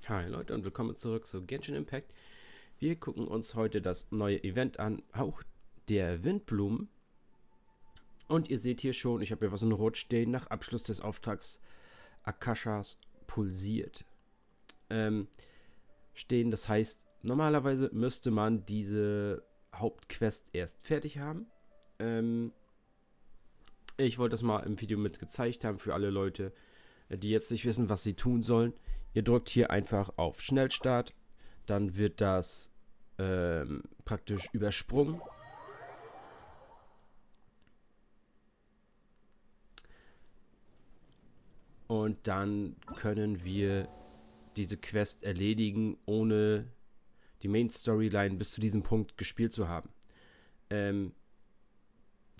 Hi Leute und willkommen zurück zu Genshin Impact. Wir gucken uns heute das neue Event an, Hauch der Windblumen. Und ihr seht hier schon, ich habe hier was in Rot stehen, nach Abschluss des Auftrags Akashas pulsiert. Stehen, das heißt, normalerweise müsste man diese Hauptquest erst fertig haben. Ich wollte das mal im Video mit gezeigt haben für alle Leute, die jetzt nicht wissen, was sie tun sollen. Ihr drückt hier einfach auf Schnellstart, dann wird das praktisch übersprungen. Und dann können wir diese Quest erledigen, ohne die Main Storyline bis zu diesem Punkt gespielt zu haben.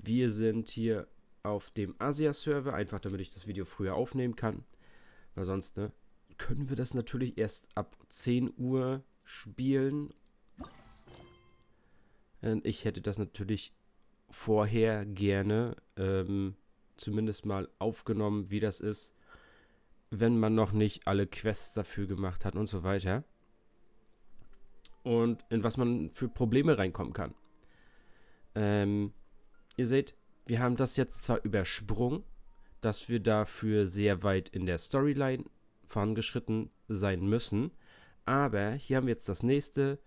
Wir sind hier auf dem Asia-Server, einfach damit ich das Video früher aufnehmen kann. Weil sonst, können wir das natürlich erst ab 10 Uhr spielen. Und ich hätte das natürlich vorher gerne zumindest mal aufgenommen, wie das ist, wenn man noch nicht alle Quests dafür gemacht hat und so weiter. Und in was man für Probleme reinkommen kann. Ihr seht, wir haben das jetzt zwar übersprungen, dass wir dafür sehr weit in der Storyline vorangeschritten sein müssen, aber hier haben wir jetzt das nächste.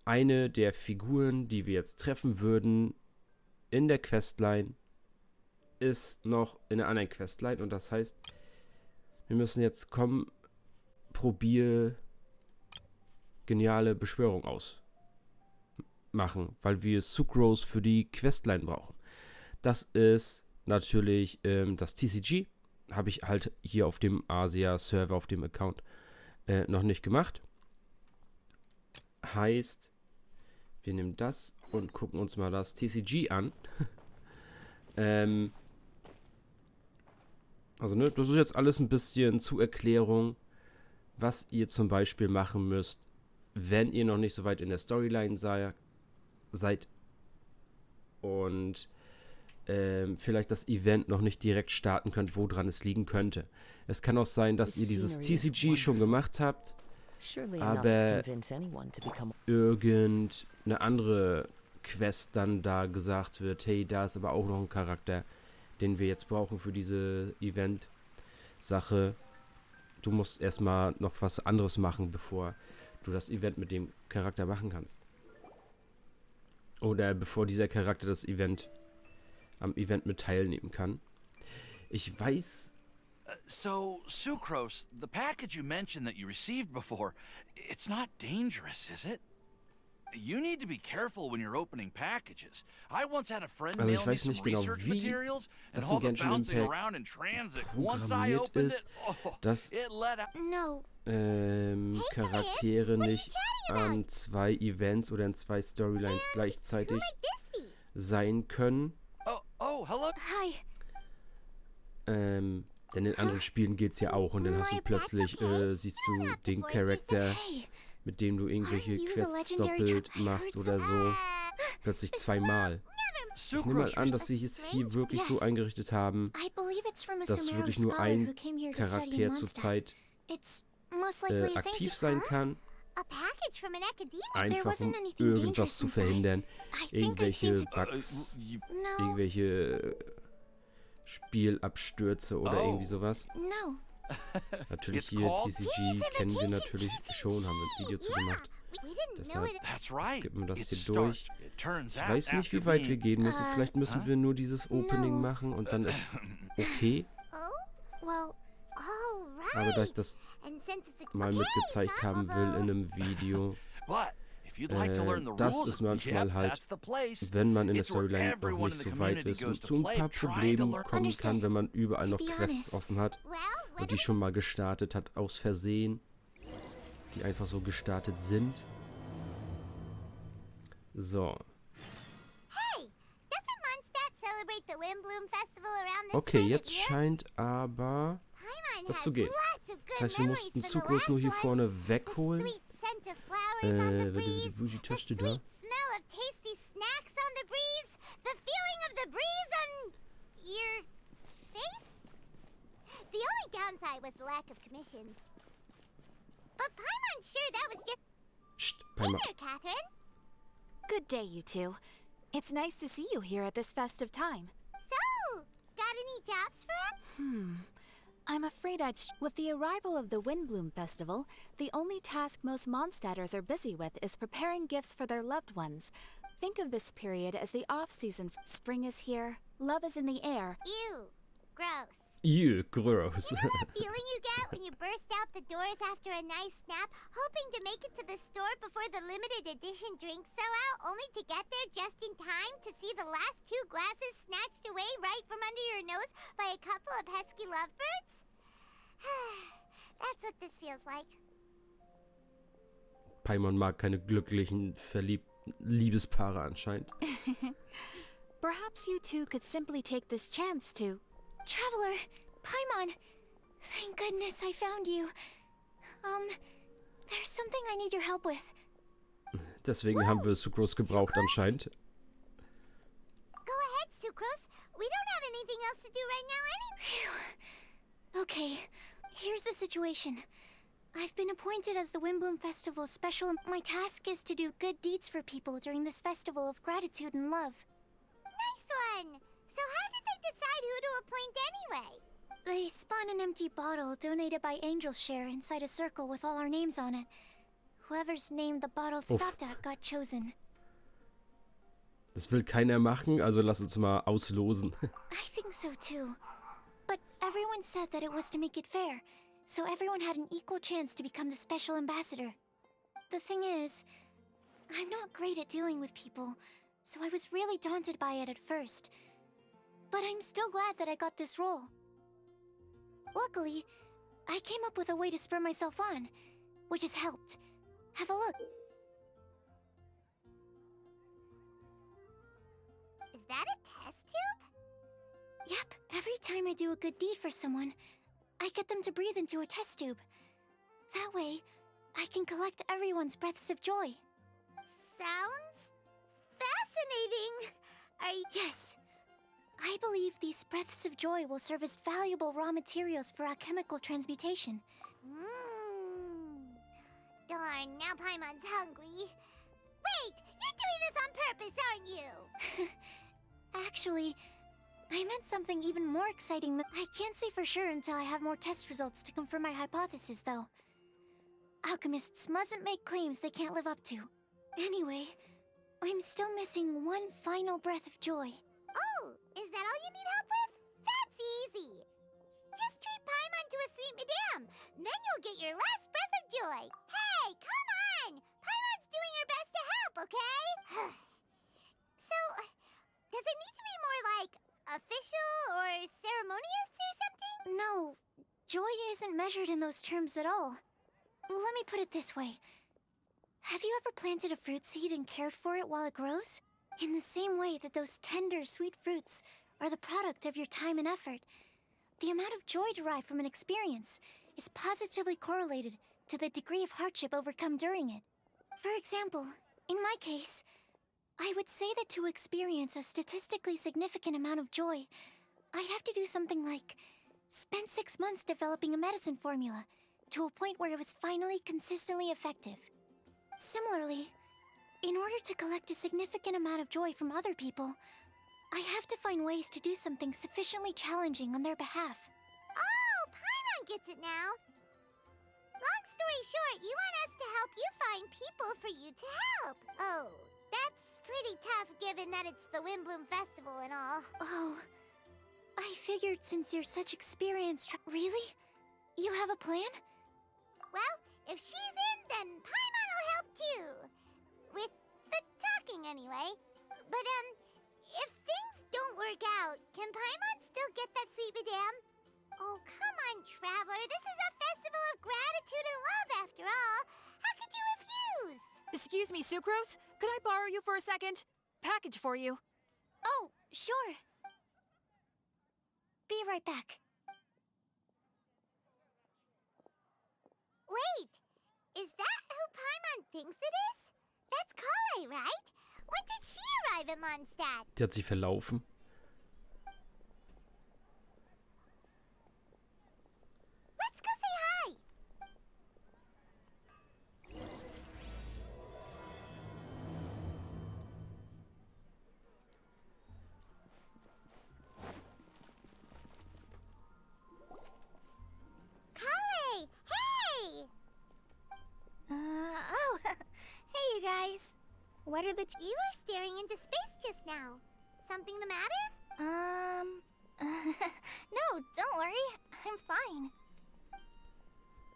Eine der Figuren, die wir jetzt treffen würden in der Questline, ist noch in einer anderen Questline und das heißt, wir müssen jetzt probier geniale Beschwörung ausmachen, weil wir Sucrose für die Questline brauchen. Das ist natürlich das TCG. Habe ich halt hier auf dem Asia-Server, auf dem Account, noch nicht gemacht. Heißt, wir nehmen das und gucken uns mal das TCG an. Also, das ist jetzt alles ein bisschen zur Erklärung, was ihr zum Beispiel machen müsst, wenn ihr noch nicht so weit in der Storyline seid und vielleicht das Event noch nicht direkt starten könnt, woran es liegen könnte. Es kann auch sein, dass ihr dieses TCG schon gemacht habt, aber irgendeine andere Quest dann da gesagt wird, hey, da ist aber auch noch ein Charakter, den wir jetzt brauchen für diese Event-Sache. Du musst erstmal noch was anderes machen, bevor du das Event mit dem Charakter machen kannst. Oder bevor dieser Charakter am Event mit teilnehmen kann. Ich weiß... So, Sucrose, the package you mentioned that you received before, it's not dangerous, is it? You need to be careful when you're opening packages. I once had a friend mail me some research materials and all the bouncing around in transit. Once I opened it, dass it let out. Charaktere nicht an 2 Events oder in 2 Storylines gleichzeitig sein können. Oh, hello. Hi. Denn in anderen Spielen geht's ja auch und dann hast du plötzlich, siehst du den Charakter, mit dem du irgendwelche Quests doppelt machst oder so, plötzlich 2-mal. Ich nehme mal an, dass sie es hier wirklich so eingerichtet haben, dass wirklich nur ein Charakter zur Zeit aktiv sein kann. Einfach um irgendwas zu verhindern. Irgendwelche Bugs, irgendwelche Spielabstürze oder irgendwie sowas. Natürlich hier TCG kennen wir natürlich schon, haben wir ein Video zu gemacht. Deshalb skippen wir das hier durch. Ich weiß nicht, wie weit wir gehen müssen. Vielleicht müssen wir nur dieses Opening machen und dann ist okay. Aber da ich das mal mit gezeigt haben will in einem Video, das ist manchmal halt, wenn man in der Storyline noch nicht so weit ist und zu ein paar Problemen kommen kann, wenn man überall noch Quests offen hat und die schon mal gestartet hat, aus Versehen, die einfach so gestartet sind. So. Okay, jetzt scheint aber das zu gehen. Das heißt, wir mussten Sucrose nur hier vorne wegholen. Wenn du die Bougie-Taste da. But Paimon's sure that was just... Psst, Hey Paimon. there, Catherine. Good day, you two. It's nice to see you here at this festive time. So, got any jobs for us? I'm afraid with the arrival of the Windblume Festival, the only task most Mondstadters are busy with is preparing gifts for their loved ones. Think of this period as the off-season. Spring is here, love is in the air. Ew. Gross. Ew, gross. You know that feeling you get when you burst out the doors after a nice nap, hoping to make it to the store before the limited edition drinks sell out, only to get there just in time to see the last 2 glasses snatched away right from under your nose by a couple of pesky lovebirds? That's what this feels like. Paimon mag keine glücklichen, verliebten Liebespaare anscheinend. Perhaps you two could simply take this chance to... Traveler, Paimon, thank goodness I found you. There's something I need your help with. Deswegen haben wir Sucrose gebraucht anscheinend. Go ahead, Sucrose. We don't have anything else to do right now anyway. Okay, here's the situation. I've been appointed as the Windblume Festival's special. My task is to do good deeds for people during this festival of gratitude and love. Nice one. So how did they decide who to appoint anyway? They spun an empty bottle donated by Angel's Share inside a circle with all our names on it. Whoever's name the bottle stopped at got chosen. Das will keiner machen, also lass uns mal auslosen. I think so too. But everyone said that it was to make it fair, so everyone had an equal chance to become the special ambassador. The thing is, I'm not great at dealing with people, so I was really daunted by it at first. But I'm still glad that I got this role. Luckily, I came up with a way to spur myself on, which has helped. Have a look. Is that a test tube? Yep, every time I do a good deed for someone, I get them to breathe into a test tube. That way, I can collect everyone's breaths of joy. Sounds fascinating. Are you... Yes. I believe these breaths of joy will serve as valuable raw materials for alchemical transmutation. Darn, now Paimon's hungry. Wait, you're doing this on purpose, aren't you? Actually, I meant something even more exciting that I can't say for sure until I have more test results to confirm my hypothesis, though. Alchemists mustn't make claims they can't live up to. Anyway, I'm still missing one final breath of joy. Oh, is that all you need help with? That's easy. Just treat Paimon to a sweet madame. Then you'll get your last breath of joy. Hey, come on! Paimon's doing her best to help, okay? So, does it need to be more like official or ceremonious or something? No, joy isn't measured in those terms at all. Let me put it this way. Have you ever planted a fruit seed and cared for it while it grows? In the same way that those tender, sweet fruits are the product of your time and effort, the amount of joy derived from an experience is positively correlated to the degree of hardship overcome during it. For example, in my case, I would say that to experience a statistically significant amount of joy, I'd have to do something like spend 6 months developing a medicine formula to a point where it was finally consistently effective. Similarly, in order to collect a significant amount of joy from other people, I have to find ways to do something sufficiently challenging on their behalf. Oh, Paimon gets it now. Long story short, you want us to help you find people for you to help. Oh, that's pretty tough given that it's the Windblume Festival and all. Oh, I figured since you're such experienced... Really? You have a plan? Well, if she's in, then Paimon will help too. With the talking, anyway. But, if things don't work out, can Paimon still get that sweet madame? Oh, come on, Traveler. This is a festival of gratitude and love, after all. How could you refuse? Excuse me, Sucrose? Could I borrow you for a second? Package for you. Oh, sure. Be right back. Wait, is that who Paimon thinks it is? That's Kale, right? When did she arrive at Mondstadt? Die hat sich verlaufen. Let's go say hi. What are the... You were staring into space just now. Something the matter? No, don't worry. I'm fine.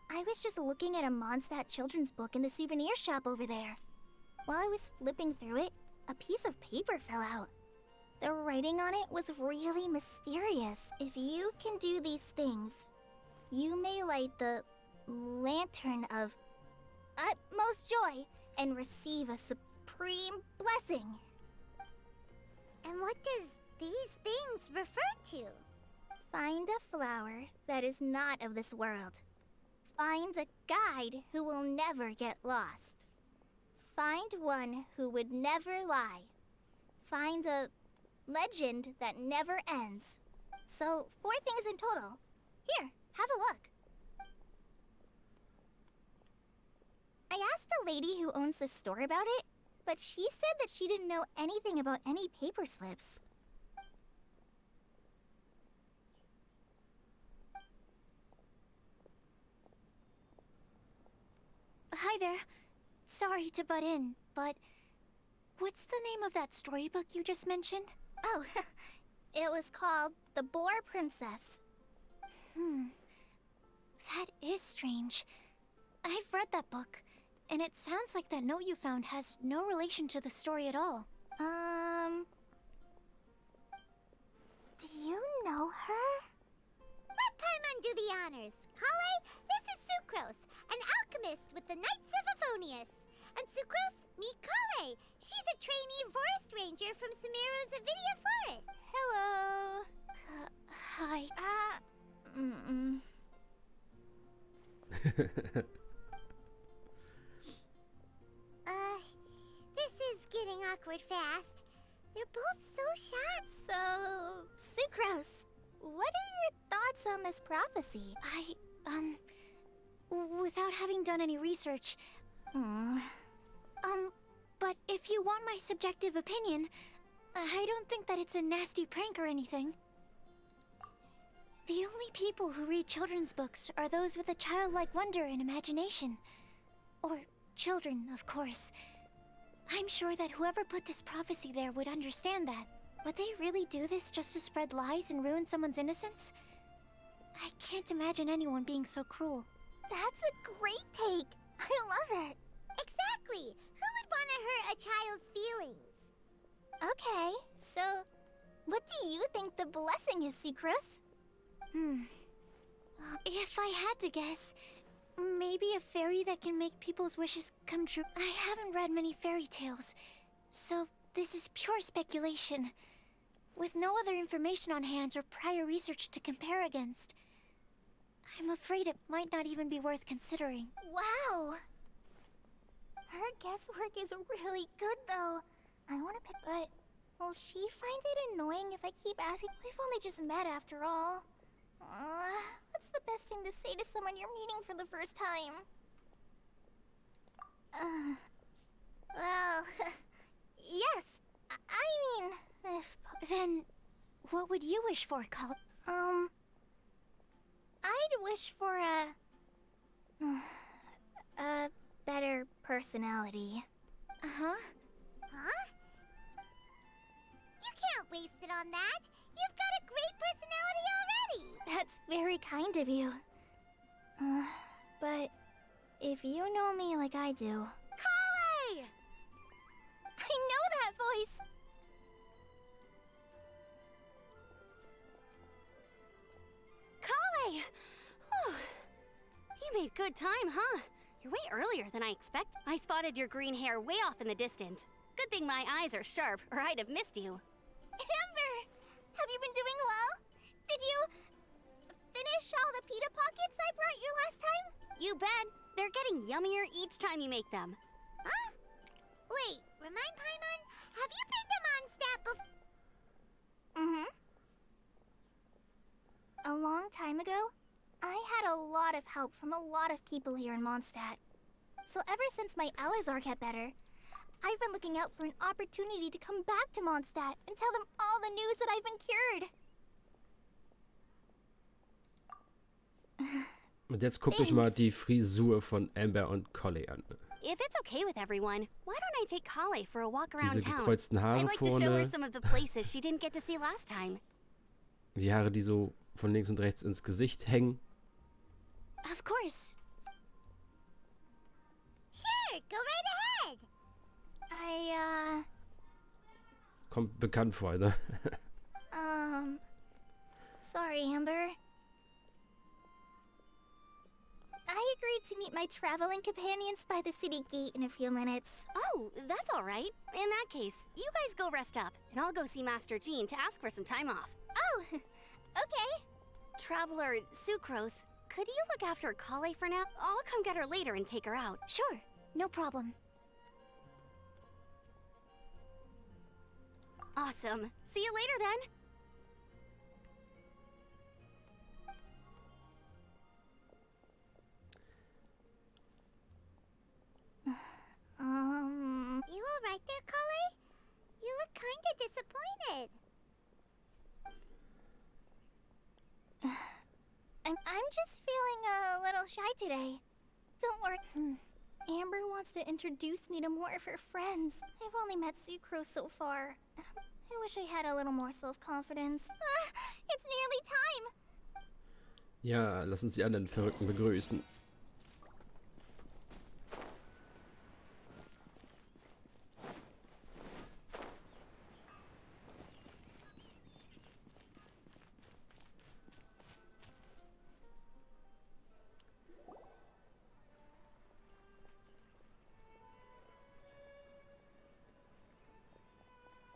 I was just looking at a Mondstadt children's book in the souvenir shop over there. While I was flipping through it, a piece of paper fell out. The writing on it was really mysterious. If you can do these things, you may light the lantern of utmost joy and receive a supreme blessing. And what does these things refer to? Find a flower that is not of this world. Find a guide who will never get lost. Find one who would never lie. Find a legend that never ends. So, 4 things in total. Here, have a look. I asked a lady who owns the store about it, but she said that she didn't know anything about any paper slips. Hi there. Sorry to butt in, but what's the name of that storybook you just mentioned? Oh, it was called The Boar Princess. That is strange. I've read that book, and it sounds like that note you found has no relation to the story at all. Do you know her? Let Paimon do the honors. Kale, this is Sucrose, an alchemist with the Knights of Aphonius. And Sucrose, meet Kale. She's a trainee forest ranger from Sumeru's Avidia Forest. Hello. Hi. This is getting awkward fast. They're both so shy. So, Sucrose, what are your thoughts on this prophecy? Without having done any research, but if you want my subjective opinion, I don't think that it's a nasty prank or anything. The only people who read children's books are those with a childlike wonder and imagination. Or children, of course. I'm sure that whoever put this prophecy there would understand that. Would they really do this just to spread lies and ruin someone's innocence? I can't imagine anyone being so cruel. That's a great take. I love it. Exactly. Who would want to hurt a child's feelings? Okay, so what do you think the blessing is, Sucrose? If I had to guess, maybe a fairy that can make people's wishes come true. I haven't read many fairy tales, so this is pure speculation. With no other information on hand or prior research to compare against, I'm afraid it might not even be worth considering. Wow! Her guesswork is really good, though. I want to pick, but will she find it annoying if I keep asking? We've only just met after all. What's the best thing to say to someone you're meeting for the first time? Well, yes. I mean, if... Then, what would you wish for, Col? I'd wish for a better personality. Huh? You can't waste it on that. You've got a great personality already. That's very kind of you. But if you know me like I do... Kale! I know that voice! Kale! Whew. You made good time, huh? You're way earlier than I expect. I spotted your green hair way off in the distance. Good thing my eyes are sharp, or I'd have missed you. Amber! Have you been doing well? Did you finish all the pita pockets I brought you last time? You bet. They're getting yummier each time you make them. Huh? Wait, remind Paimon, have you been to Mondstadt before? A long time ago, I had a lot of help from a lot of people here in Mondstadt. So ever since my Elazar got better, I've been looking out for an opportunity to come back to Mondstadt and tell them all the news that I've been cured. Und jetzt guckt euch mal die Frisur von Amber und Colley an. if it's okay with everyone, why don't I take Kale for a walk around Diese town? gekreuzten Haare I'd like to show her vorne, some of the places she didn't get to see last time. die Haare, die so von links und rechts ins Gesicht hängen. Of course. Sure, go right ahead. Kommt bekannt vor, ne? Sorry, Amber. I agreed to meet my traveling companions by the city gate in a few minutes. Oh, that's all right. In that case, you guys go rest up, and I'll go see Master Jean to ask for some time off. Oh, okay. Traveler Sucrose, could you look after Kale for now? I'll come get her later and take her out. Sure, no problem. Awesome. See you later then. You all right there, Kale? You look kinda disappointed. I'm just feeling a little shy today. Don't worry. Amber wants to introduce me to more of her friends. I've only met Sucrose so far. I wish I had a little more self-confidence. It's nearly time! Ja, lass uns die anderen Verrückten begrüßen.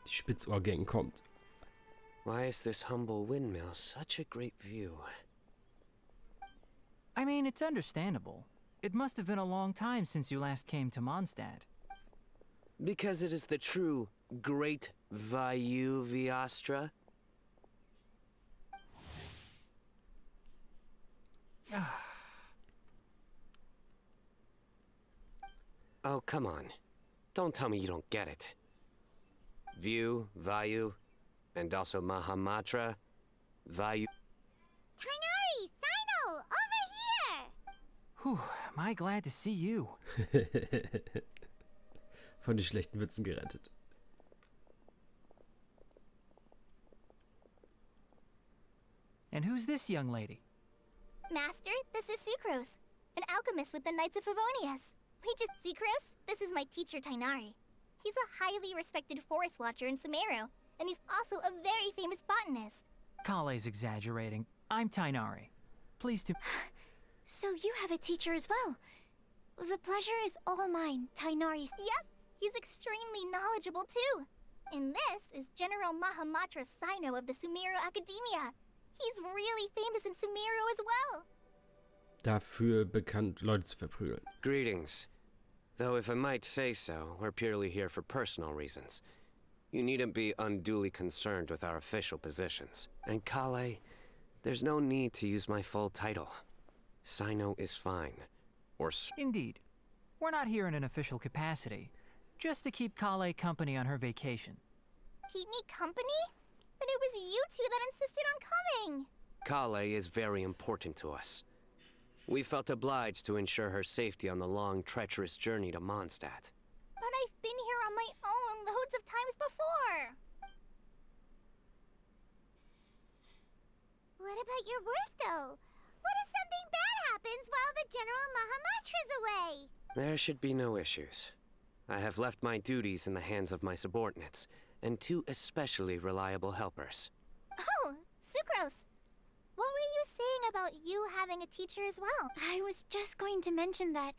Die Spitzohrgang kommt. Why is this humble windmill such a great view? I mean, it's understandable. It must have been a long time since you last came to Mondstadt. Because it is the true Great Vayu Viastra? Oh, come on. Don't tell me you don't get it. View, Vayu, and also Mahamatra, Vayu. Kainari, Sino, over here! Whew, am I glad to see you. Von den schlechten Witzen gerettet. And who's this young lady? Master, this is Sucrose, an alchemist with the Knights of Favonius. Sucrose, this is my teacher, Tainari. He's a highly respected forest watcher in Sumeru, and he's also a very famous botanist. Kale's exaggerating. I'm Tainari. Pleased to... So you have a teacher as well. The pleasure is all mine, Tainari's. Yep, he's extremely knowledgeable too. And this is General Mahamatra Sino of the Sumeru Academia. He's really famous in Sumeru as well. Dafür bekannt, Leute zu verprügeln. Greetings. Though if I might say so, we're purely here for personal reasons. You needn't be unduly concerned with our official positions. And Kale, there's no need to use my full title. Sino is fine. Or Indeed. We're not here in an official capacity. Just to keep Kale company on her vacation. Keep me company? But it was you two that insisted on coming. Kale is very important to us. We felt obliged to ensure her safety on the long, treacherous journey to Mondstadt. But I've been here on my own loads of times before. What about your work, though? What if something bad happens while the General Mahamatra's away? There should be no issues. I have left my duties in the hands of my subordinates, and two especially reliable helpers. Oh, Sucrose. What were you saying about you having a teacher as well? I was just going to mention that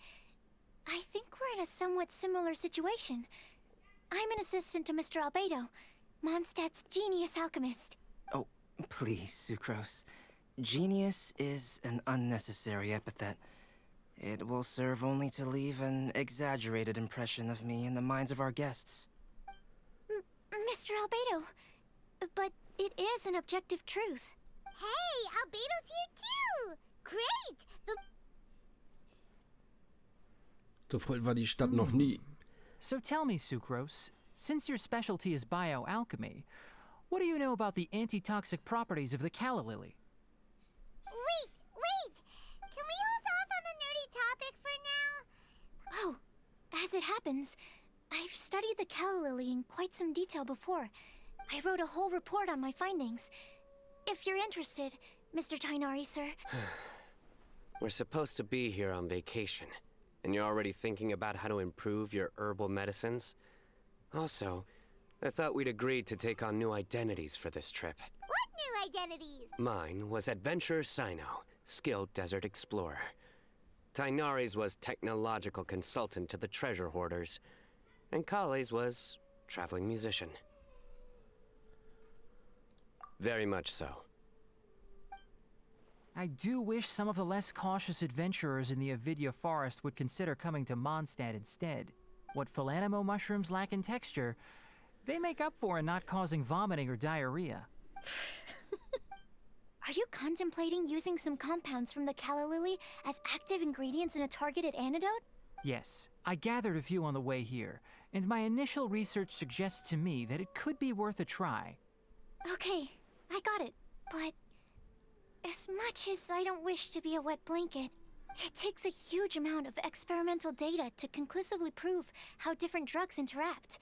I think we're in a somewhat similar situation. I'm an assistant to Mr. Albedo, Mondstadt's genius alchemist. Oh, please, Sucrose. Genius is an unnecessary epithet. It will serve only to leave an exaggerated impression of me in the minds of our guests. Mr. Albedo, but it is an objective truth. Hey, Albedo's here too! Great! So voll war die Stadt noch nie. So tell me, Sucrose, since your specialty is bioalchemy, what do you know about the antitoxic properties of the calla lily? Wait! Can we hold off on the nerdy topic for now? Oh, it happens, I've studied the calla lily in quite some detail before. I wrote a whole report on my findings. If you're interested, Mr. Tainari, sir. We're supposed to be here on vacation, and you're already thinking about how to improve your herbal medicines? Also, I thought we'd agreed to take on new identities for this trip. What new identities? Mine was Adventurer Sino, skilled desert explorer. Tainari's was technological consultant to the treasure hoarders, and Kale's was traveling musician. Very much so. I do wish some of the less cautious adventurers in the Avidya forest would consider coming to Mondstadt instead. What Philanimo mushrooms lack in texture, they make up for in not causing vomiting or diarrhea. Are you contemplating using some compounds from the calla lily as active ingredients in a targeted antidote? Yes, I gathered a few on the way here, and my initial research suggests to me that it could be worth a try. Okay, I got it. But as much as I don't wish to be a wet blanket, it takes a huge amount of experimental data to conclusively prove how different drugs interact.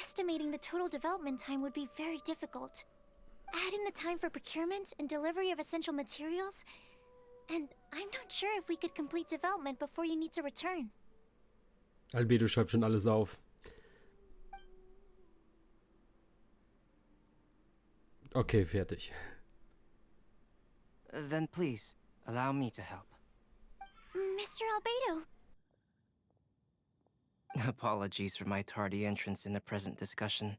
Estimating the total development time would be very difficult. Add in the time for procurement and delivery of essential materials, and I'm not sure if we could complete development before you need to return. Albedo schreibt schon alles auf. Okay, fertig. Then please, allow me to help. Mr. Albedo. Apologies for my tardy entrance in the present discussion.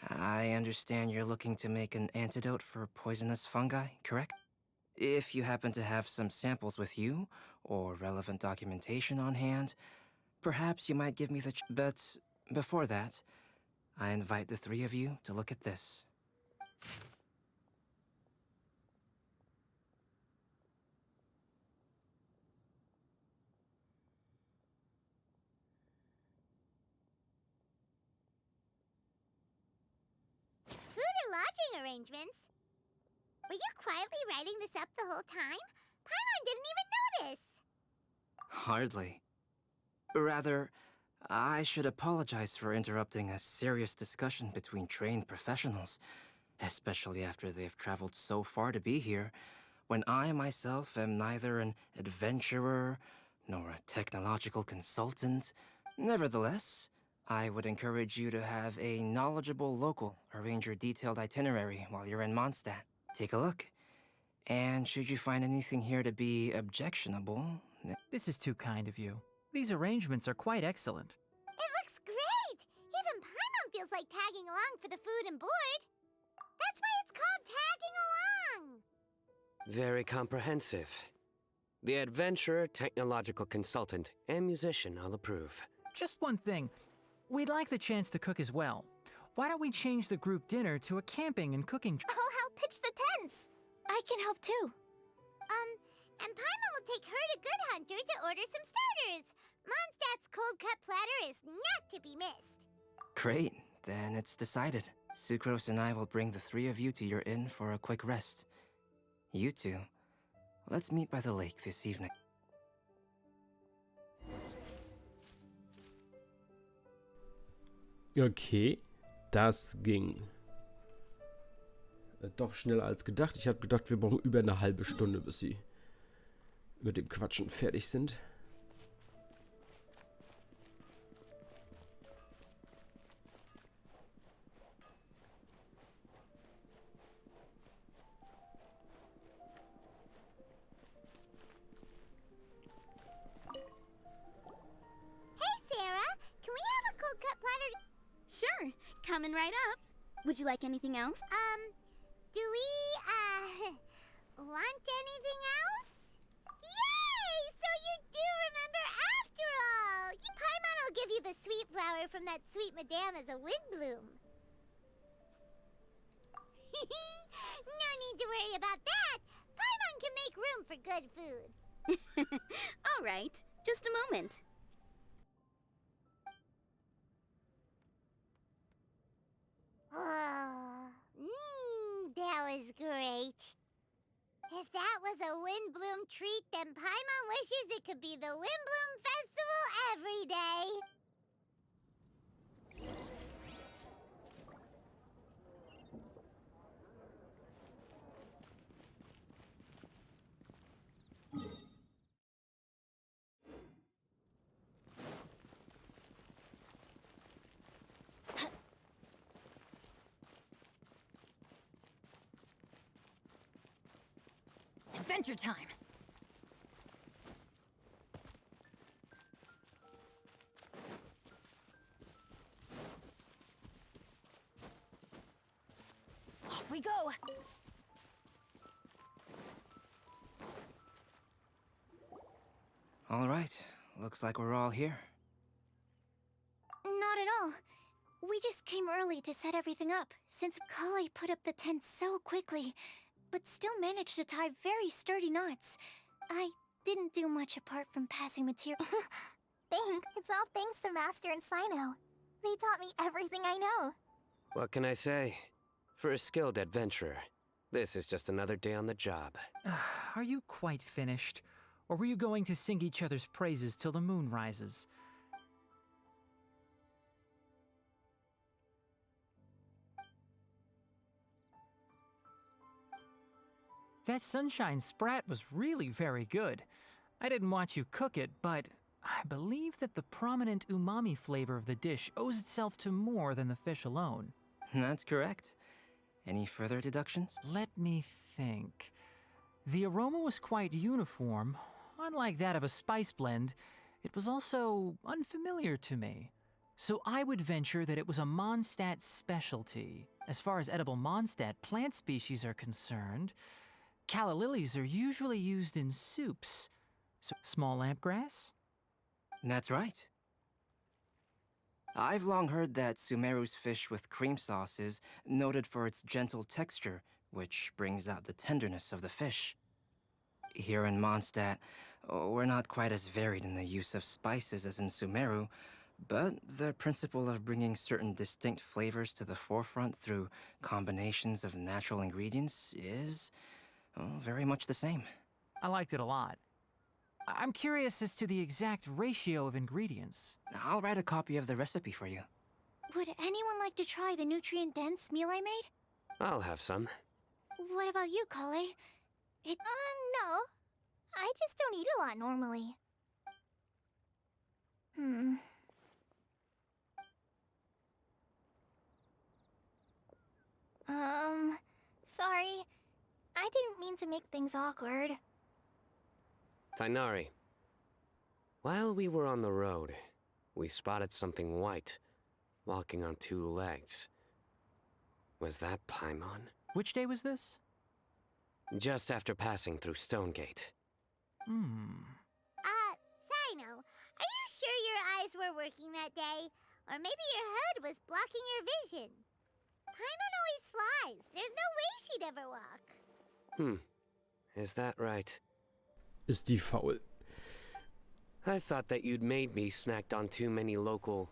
I understand you're looking to make an antidote for poisonous fungi, correct? If you happen to have some samples with you, or relevant documentation on hand, perhaps you might give me the but before that, I invite the three of you to look at this. Food and lodging arrangements? Were you quietly writing this up the whole time? Paimon didn't even notice! Hardly. Rather, I should apologize for interrupting a serious discussion between trained professionals, especially after they've traveled so far to be here, when I myself am neither an adventurer nor a technological consultant. Nevertheless, I would encourage you to have a knowledgeable local arrange your detailed itinerary while you're in Mondstadt. Take a look. And should you find anything here to be objectionable... This is too kind of you. These arrangements are quite excellent. It looks great! Even Paimon feels like tagging along for the food and board. That's why it's called tagging along! Very comprehensive. The adventurer, technological consultant, and musician all approve. Just one thing. We'd like the chance to cook as well. Why don't we change the group dinner to a camping and cooking trip? I'll help pitch the tents! I can help too. And Paimon will take her to Good Hunter to order some starters. Mondstadt's cold-cut platter is not to be missed. Great, then it's decided. Sucrose and I will bring the three of you to your inn for a quick rest. You two, let's meet by the lake this evening. Okay, das ging. Doch schneller als gedacht. Ich habe gedacht, wir brauchen über eine halbe Stunde, bis sie mit dem Quatschen fertig sind. Hey, Sarah! Can we have a cold-cut platter? Sure, coming right up. Would you like anything else? Do we, want anything else? Yay! So you do remember after all! Paimon will give you the sweet flower from that sweet madame as a Windblume. No need to worry about that! Paimon can make room for good food. All right, just a moment. That was great. If that was a Windblume treat, then Paimon wishes it could be the Windblume Festival every day. Adventure time! Off we go! All right, looks like we're all here. Not at all. We just came early to set everything up, since Kale put up the tent so quickly, but still managed to tie very sturdy knots. I didn't do much apart from passing material. Thanks. It's all thanks to Master and Sino. They taught me everything I know. What can I say? For a skilled adventurer, this is just another day on the job. Are you quite finished? Or were you going to sing each other's praises till the moon rises? That sunshine sprat was really very good. I didn't watch you cook it, but I believe that the prominent umami flavor of the dish owes itself to more than the fish alone. That's correct. Any further deductions? Let me think. The aroma was quite uniform. Unlike that of a spice blend, it was also unfamiliar to me. So I would venture that it was a Mondstadt specialty. As far as edible Mondstadt plant species are concerned, calla lilies are usually used in soups. So, small lampgrass? That's right. I've long heard that Sumeru's fish with cream sauce is noted for its gentle texture, which brings out the tenderness of the fish. Here in Mondstadt, we're not quite as varied in the use of spices as in Sumeru, but the principle of bringing certain distinct flavors to the forefront through combinations of natural ingredients is very much the same. I liked it a lot. I'm curious as to the exact ratio of ingredients. I'll write a copy of the recipe for you. Would anyone like to try the nutrient-dense meal I made? I'll have some. What about you, Kale? No. I just don't eat a lot normally. Sorry. I didn't mean to make things awkward. Tainari, while we were on the road, we spotted something white, walking on two legs. Was that Paimon? Which day was this? Just after passing through Stonegate. Sino, are you sure your eyes were working that day? Or maybe your hood was blocking your vision? Paimon always flies. There's no way she'd ever walk. Is that right? Ist die faul. I thought that you'd made me snacked on too many local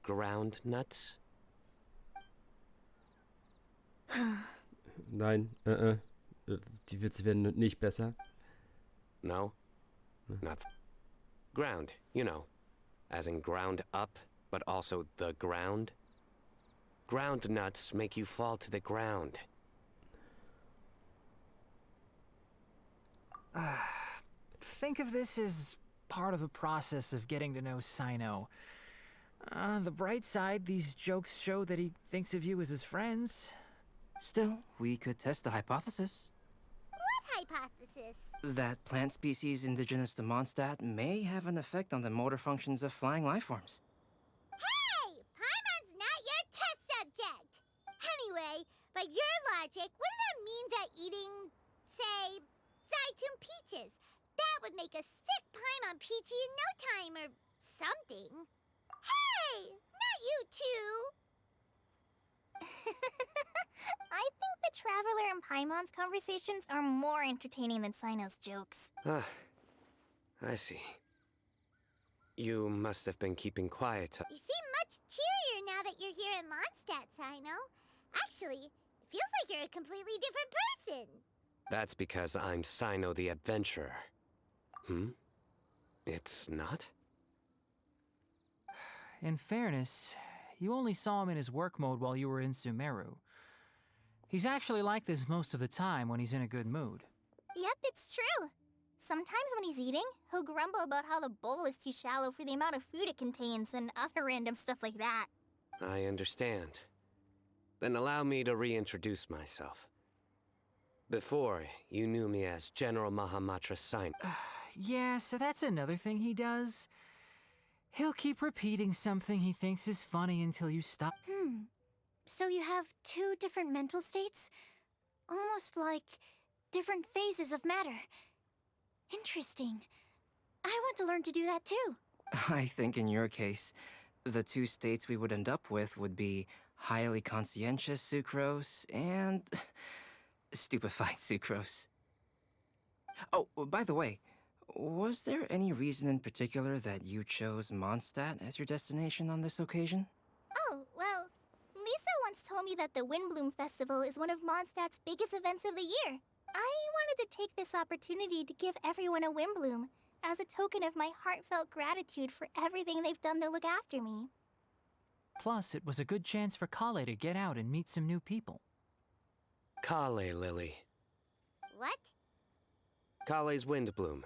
ground nuts. Nein, die Witze werden nicht besser. No? Not ground, you know. As in ground up, but also the ground. Ground nuts make you fall to the ground. Think of this as part of the process of getting to know Sino. On the bright side, these jokes show that he thinks of you as his friends. Still, we could test the hypothesis. What hypothesis? That plant species indigenous to Mondstadt may have an effect on the motor functions of flying lifeforms. Hey! Paimon's not your test subject! Anyway, by your logic, wouldn't that mean that eating, say, Zaitun peaches, that would make a sick Paimon peachy in no time or something? Hey! Not you too! I think the Traveler and Paimon's conversations are more entertaining than Sino's jokes. I see. You must have been keeping quiet. You seem much cheerier now that you're here in Mondstadt, Sino. Actually, it feels like you're a completely different person. That's because I'm Sino the Adventurer. It's not? In fairness, you only saw him in his work mode while you were in Sumeru. He's actually like this most of the time when he's in a good mood. Yep, it's true. Sometimes when he's eating, he'll grumble about how the bowl is too shallow for the amount of food it contains and other random stuff like that. I understand. Then allow me to reintroduce myself. Before, you knew me as General Mahamatra Sign. Yeah, so that's another thing he does. He'll keep repeating something he thinks is funny until you stop. So you have two different mental states? Almost like different phases of matter. Interesting. I want to learn to do that too. I think in your case, the two states we would end up with would be highly conscientious sucrose and stupefied sucrose. Oh, by the way, was there any reason in particular that you chose Mondstadt as your destination on this occasion? Oh, well, Lisa once told me that the Windblume Festival is one of Mondstadt's biggest events of the year. I wanted to take this opportunity to give everyone a Windblume, as a token of my heartfelt gratitude for everything they've done to look after me. Plus, it was a good chance for Kale to get out and meet some new people. Kale Lily. What? Kale's Windblume.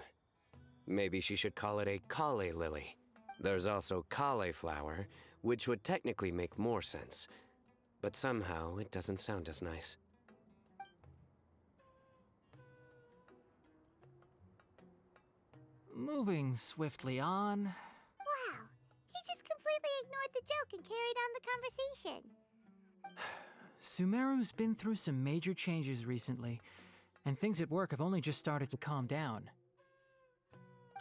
Maybe she should call it a Kale Lily. There's also Cauliflower, which would technically make more sense. But somehow, it doesn't sound as nice. Moving swiftly on. Wow, he just completely ignored the joke and carried on the conversation. Sumeru's been through some major changes recently, and things at work have only just started to calm down.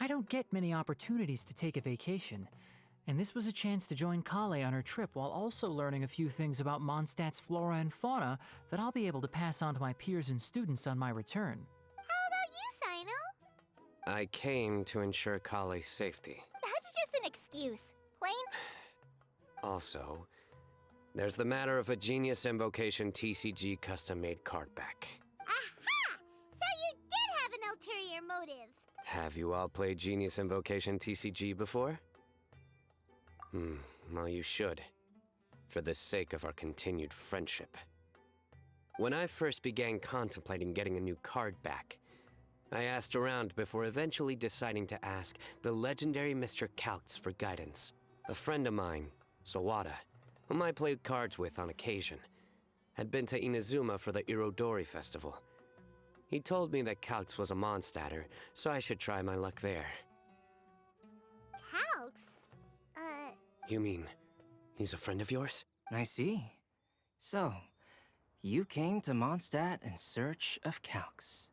I don't get many opportunities to take a vacation, and this was a chance to join Kale on her trip while also learning a few things about Mondstadt's flora and fauna that I'll be able to pass on to my peers and students on my return. How about you, Sino? I came to ensure Kale's safety. That's just an excuse. Plain. Also, there's the matter of a Genius Invocation TCG custom-made card back. Aha! So you did have an ulterior motive. Have you all played Genius Invocation TCG before? Well, you should. For the sake of our continued friendship. When I first began contemplating getting a new card back, I asked around before eventually deciding to ask the legendary Mr. Calx for guidance. A friend of mine, Sawada, whom I played cards with on occasion, had been to Inazuma for the Irodori festival. He told me that Calx was a Mondstadter, so I should try my luck there. Calx? You mean, he's a friend of yours? I see. So, you came to Mondstadt in search of Calx.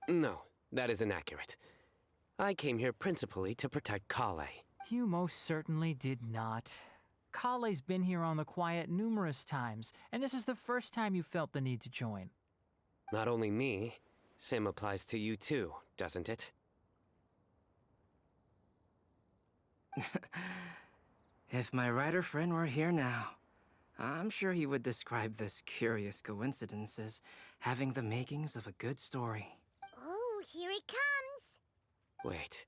No, that is inaccurate. I came here principally to protect Kale. You most certainly did not. Kale's been here on the quiet numerous times, and this is the first time you felt the need to join. Not only me, same applies to you too, doesn't it? If my writer friend were here now, I'm sure he would describe this curious coincidence as having the makings of a good story. Oh, here he comes. Wait,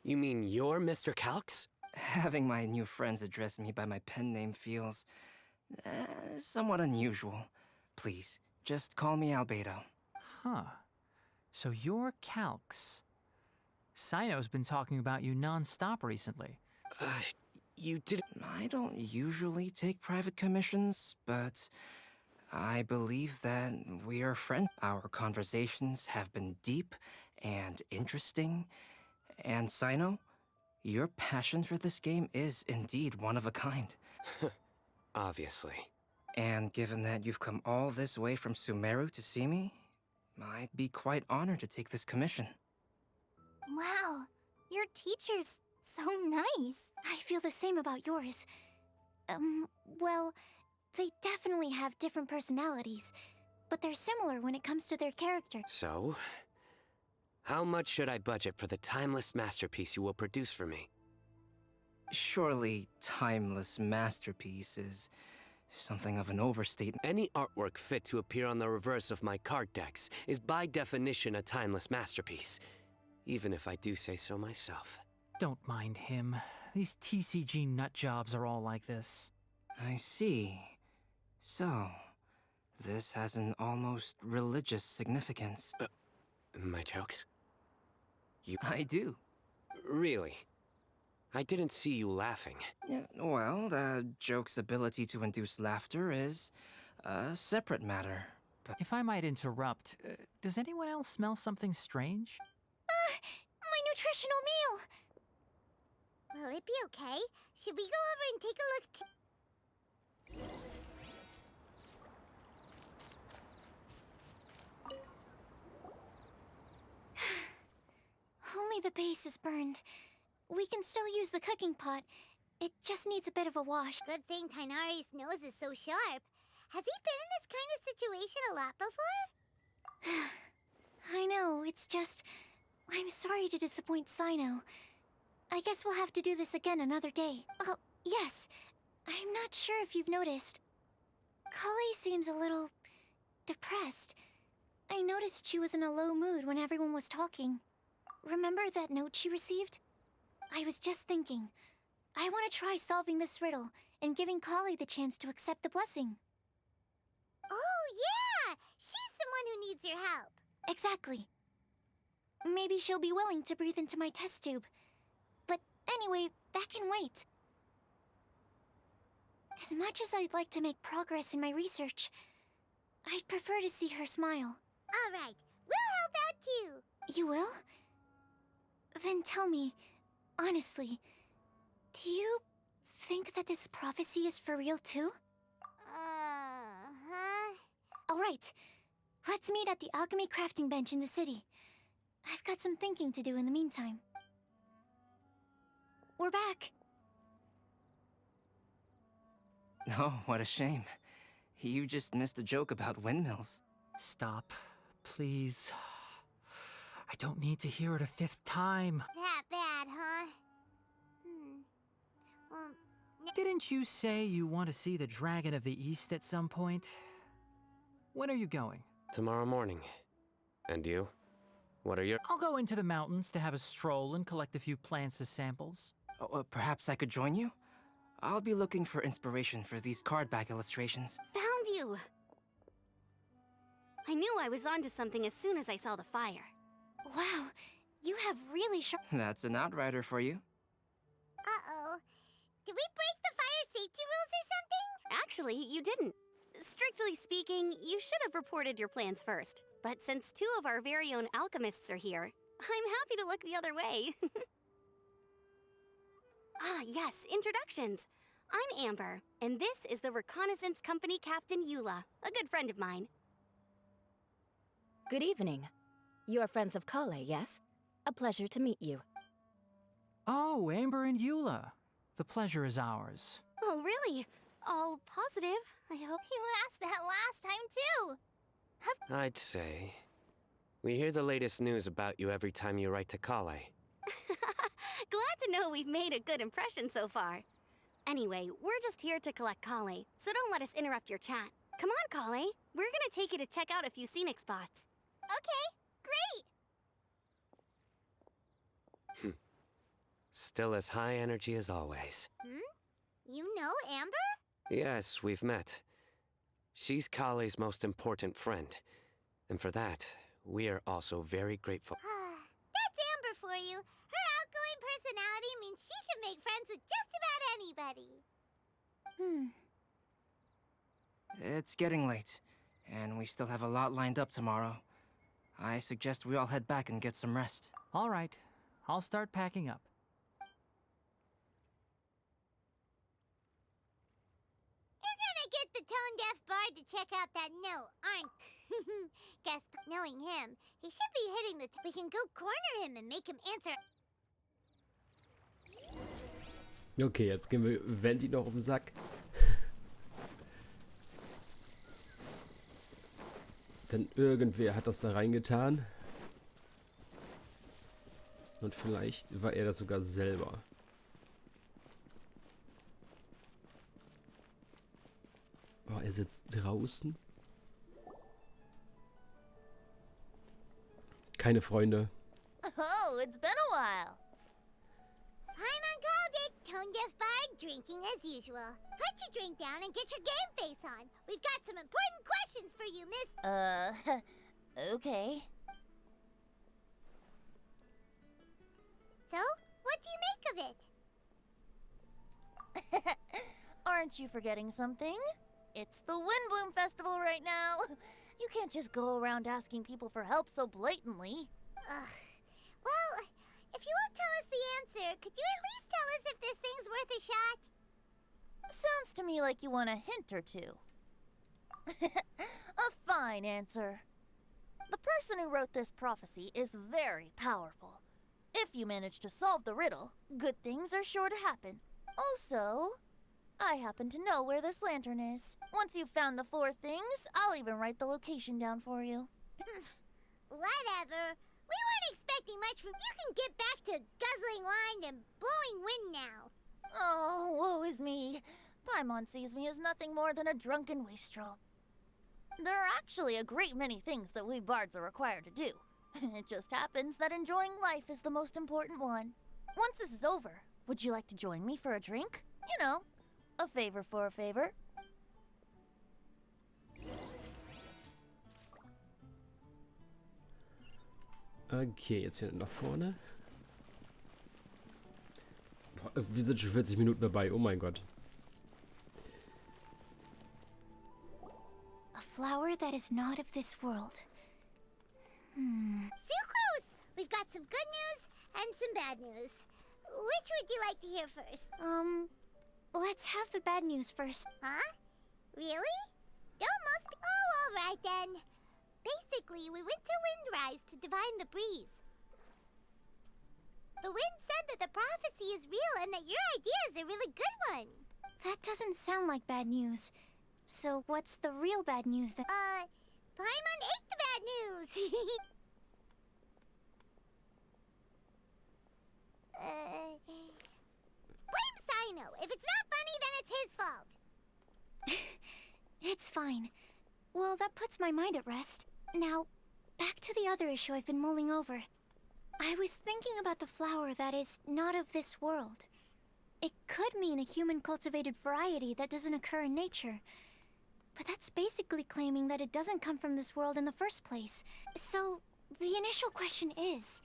you mean you're Mr. Calx? Having my new friends address me by my pen name feels somewhat unusual. Please, just call me Albedo. Huh. So you're Calx. Sino's been talking about you non-stop recently. You did. I don't usually take private commissions, but I believe that we are friends. Our conversations have been deep and interesting. And Sino, your passion for this game is indeed one of a kind. Obviously. And given that you've come all this way from Sumeru to see me, I'd be quite honored to take this commission. Wow, your teacher's so nice. I feel the same about yours. Well, they definitely have different personalities, but they're similar when it comes to their character. So, how much should I budget for the timeless masterpiece you will produce for me? Surely, timeless masterpiece is something of an overstatement. Any artwork fit to appear on the reverse of my card decks is by definition a timeless masterpiece, even if I do say so myself. Don't mind him. These TCG nut jobs are all like this. I see. So, this has an almost religious significance. My jokes? I do. Really? I didn't see you laughing. Yeah, well, the joke's ability to induce laughter is a separate matter. But If I might interrupt, does anyone else smell something strange? My nutritional meal! Will it be okay? Should we go over and take a look Only the base is burned. We can still use the cooking pot. It just needs a bit of a wash. Good thing Tainari's nose is so sharp. Has he been in this kind of situation a lot before? I know, it's just... I'm sorry to disappoint Sino. I guess we'll have to do this again another day. Oh, yes. I'm not sure if you've noticed. Kali seems a little... depressed. I noticed she was in a low mood when everyone was talking. Remember that note she received? I was just thinking. I want to try solving this riddle and giving Kali the chance to accept the blessing. Oh, yeah! She's someone who needs your help. Exactly. Maybe she'll be willing to breathe into my test tube. But anyway, that can wait. As much as I'd like to make progress in my research, I'd prefer to see her smile. All right, we'll help out too. You will? Then tell me, honestly, do you think that this prophecy is for real too? All right, let's meet at the alchemy crafting bench in the city. I've got some thinking to do in the meantime. We're back. oh, what a shame. You just missed a joke about windmills. Stop, please. I don't need to hear it a fifth time. That bad, huh? Well, Didn't you say you want to see the Dragon of the East at some point? When are you going? Tomorrow morning. And you? What are your... I'll go into the mountains to have a stroll and collect a few plants as samples. Oh, perhaps I could join you? I'll be looking for inspiration for these card back illustrations. Found you! I knew I was onto something as soon as I saw the fire. Wow, you have really sharp... That's an outrider for you. uh-oh. Did we break the fire safety rules or something? Actually, you didn't. Strictly speaking, you should have reported your plans first. But since two of our very own alchemists are here, I'm happy to look the other way. Ah, yes, introductions. I'm Amber, and this is the Reconnaissance Company Captain Eula, a good friend of mine. Good evening. You are friends of Kale, yes? A pleasure to meet you. Oh, Amber and Eula. The pleasure is ours. Oh, really? All positive, I hope. You asked that last time, too. I'd say... We hear the latest news about you every time you write to Kale. Glad to know we've made a good impression so far. Anyway, we're just here to collect Kale, so don't let us interrupt your chat. Come on, Kale. We're gonna take you to check out a few scenic spots. Okay, great. Still as high energy as always. You know Amber? Yes, we've met. She's Kale's most important friend. And for that, we are also very grateful. That's Amber for you. Her outgoing personality means she can make friends with just about anybody. It's getting late, and we still have a lot lined up tomorrow. I suggest we all head back and get some rest. All right, I'll start packing up. You're gonna get the tone-deaf bard to check out that note, aren't... Guess, knowing him, he should be hitting the... We can go corner him and make him answer... Okay, jetzt gehen wir Venti noch auf den Sack. Denn irgendwer hat das da reingetan. Und vielleicht war er das sogar selber. Oh, er sitzt draußen. Keine Freunde. Oh, it's been a while. Paimon called it. Tone-deaf bard drinking as usual. Put your drink down and get your game face on. We've got some important questions for you, miss. Okay. So, what do you make of it? Aren't you forgetting something? It's the Windblume Festival right now. You can't just go around asking people for help so blatantly. Well, if you won't tell us the answer, could you at least tell us if this thing's worth a shot? Sounds to me like you want a hint or two. A fine answer. The person who wrote this prophecy is very powerful. If you manage to solve the riddle, good things are sure to happen. Also, I happen to know where this lantern is. Once you've found the 4 things, I'll even write the location down for you. Whatever. We weren't expecting much from you. Can get back to guzzling wine and blowing wind now. Oh, woe is me. Paimon sees me as nothing more than a drunken wastrel. There are actually a great many things that we bards are required to do. It just happens that enjoying life is the most important one. Once this is over, would you like to join me for a drink? You know, a favor for a favor. Okay, jetzt hier nach vorne. Boah, wir sind schon 40 Minuten dabei, oh mein Gott. A flower that is not of this world. Sucrose! We've got some good news and some bad news. Which would you like to hear first? Let's have the bad news first. Huh? Really? Don't most be— Oh, alright then. Basically, we went to Windrise to divine the breeze. The wind said that the prophecy is real and that your idea is a really good one. That doesn't sound like bad news. So what's the real bad news that— Paimon ate the bad news! Blame Sino. If it's not funny, then it's his fault. It's fine. Well, that puts my mind at rest. Now, back to the other issue I've been mulling over. I was thinking about the flower that is not of this world. It could mean a human-cultivated variety that doesn't occur in nature. But that's basically claiming that it doesn't come from this world in the first place. So, the initial question is,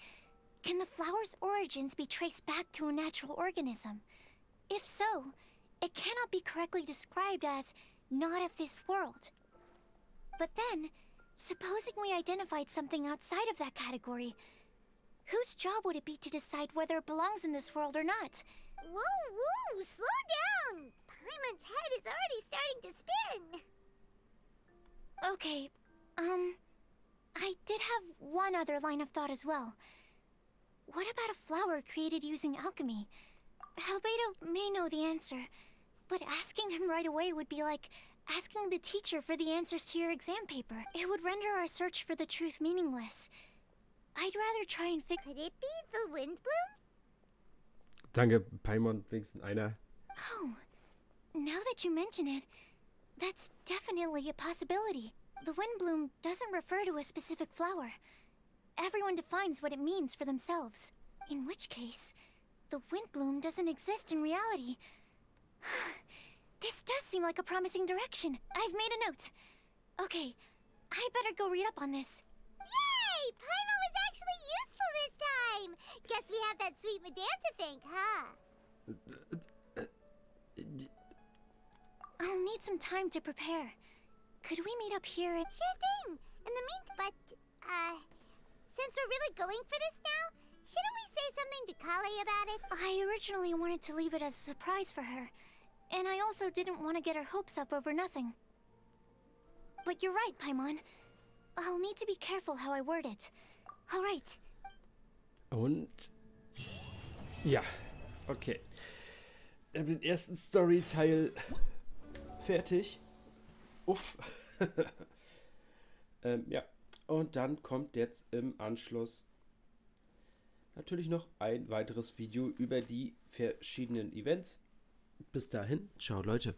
can the flower's origins be traced back to a natural organism? If so, it cannot be correctly described as not of this world. But then, supposing we identified something outside of that category, whose job would it be to decide whether it belongs in this world or not? Whoa, slow down! Paimon's head is already starting to spin. Okay, I did have one other line of thought as well. What about a flower created using alchemy? Albedo may know the answer, but asking him right away would be like asking the teacher for the answers to your exam paper. It would render our search for the truth meaningless. I'd rather try and figure— Could it be the Windblume? Danke, Paimon, wenigstens einer. Oh, now that you mention it, that's definitely a possibility. The Windblume doesn't refer to a specific flower. Everyone defines what it means for themselves. In which case, the Windblume doesn't exist in reality. This does seem like a promising direction. I've made a note. Okay, I better go read up on this. Yay! Paimon was actually useful this time! Guess we have that sweet madame to thank, huh? I'll need some time to prepare. Could we meet up here at— Sure thing! In the meantime, since we're really going for this now, shouldn't we say something to Kale about it? I originally wanted to leave it as a surprise for her, and I also didn't want to get her hopes up over nothing. But you're right, Paimon. I'll need to be careful how I word it. All right. Und ja, okay. Wir haben den ersten Story-Teil fertig. Uff. Ja, und dann kommt jetzt im Anschluss natürlich noch ein weiteres Video über die verschiedenen Events. Bis dahin, ciao Leute.